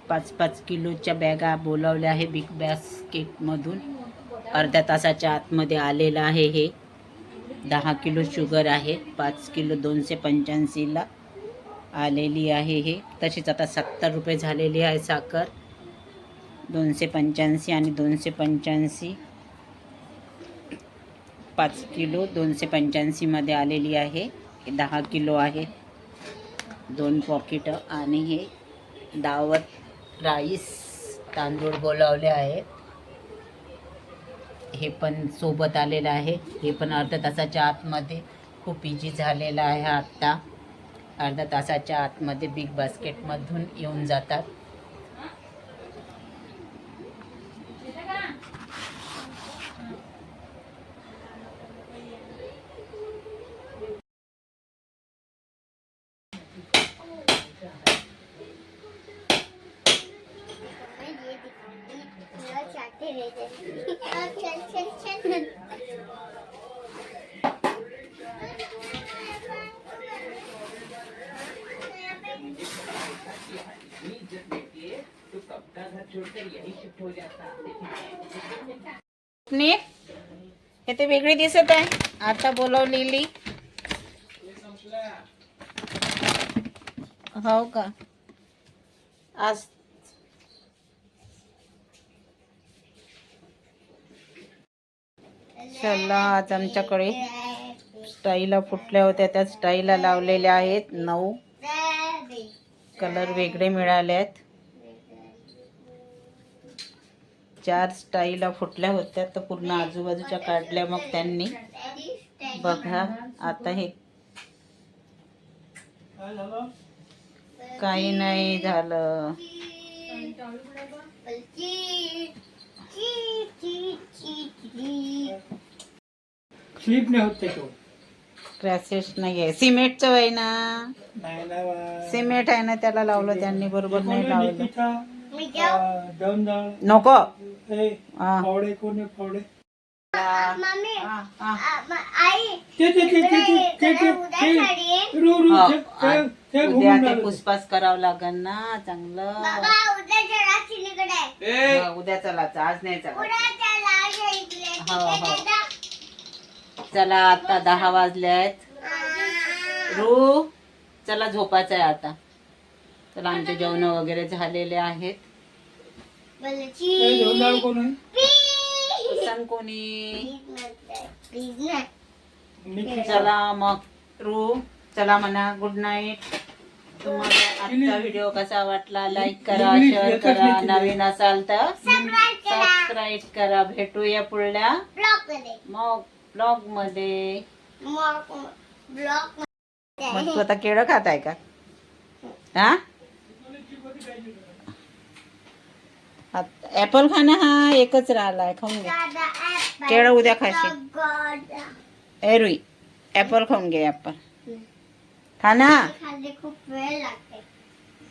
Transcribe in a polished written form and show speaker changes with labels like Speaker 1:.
Speaker 1: 5-5 किलोच्या बॅगा बोलावल्या आहे बिग बास्केटमधून. अर्ध्या तासाच्या आतमध्ये आलेलं आहे हे. 10 किलो शुगर आहे. 5 किलो 285ला आलेली आहे हे. तशीच आता 70 रुपये झालेली आहे साखर. 285 आणि 285, 5 किलो 285मध्ये आलेली आहे. 10 किलो आहे. 2 पॉकेट आणि हे दावत राईस तांदूळ बोलावले आहेत. हे पण सोबत आलेलं आहे. हे पण अर्ध्या तासाच्या आतमध्ये खूप इजी झालेलं आहे. आत्ता अर्ध्या तासाच्या आतमध्ये बिग बास्केटमधून येऊन जातात. हे ते वेगळी दिसत आहे आता बोलवलेली. हो का? आज चला, आज आमच्याकडे स्टाईला फुटल्या होत्या त्या स्टाईला लावलेल्या आहेत. 9 कलर वेगळे मिळाले आहेत. 4 स्टाईला फुटल्या होत्या तर पूर्ण आजूबाजूच्या काढल्या. मग त्यांनी बघा आता हे काही नाही झालं.
Speaker 2: स्लिप नाही होत तो.
Speaker 1: क्रॅशेस नाही आहे. सिमेंटचं आहे ना. सिमेंट आहे ना त्याला लावलं त्यांनी. बरोबर नाही लावलं. नको
Speaker 2: फावडे कोणी फावडे
Speaker 1: उद्या ते पुसपास करावं लागेल ना चांगलं. उद्या चला, आज नाही चला. हो हो चला, आता 10 वाजले आहेत. रू चला, झोपायचं आहे आता. चला, आमचे जेवण वगैरे झालेले आहेत. सांग कोणी. चला मग रू चला म्हणा. Good night. तुम्हाला आजचा व्हिडिओ कसा वाटला लाईक करा, शेअर करा. नवीन असाल तर सबस्क्राईब करा. भेटूया पुढल्या ब्लॉग मध्ये. मग तू आता केळं खात आहे का? हा, ऍपल खाणं हा एकच राहिलाय. खाऊन घे केळं. उद्या खाशील. ए रुई ऍपल खाऊन घे. ऍपल खा ना.
Speaker 3: खूप वेळ लागते.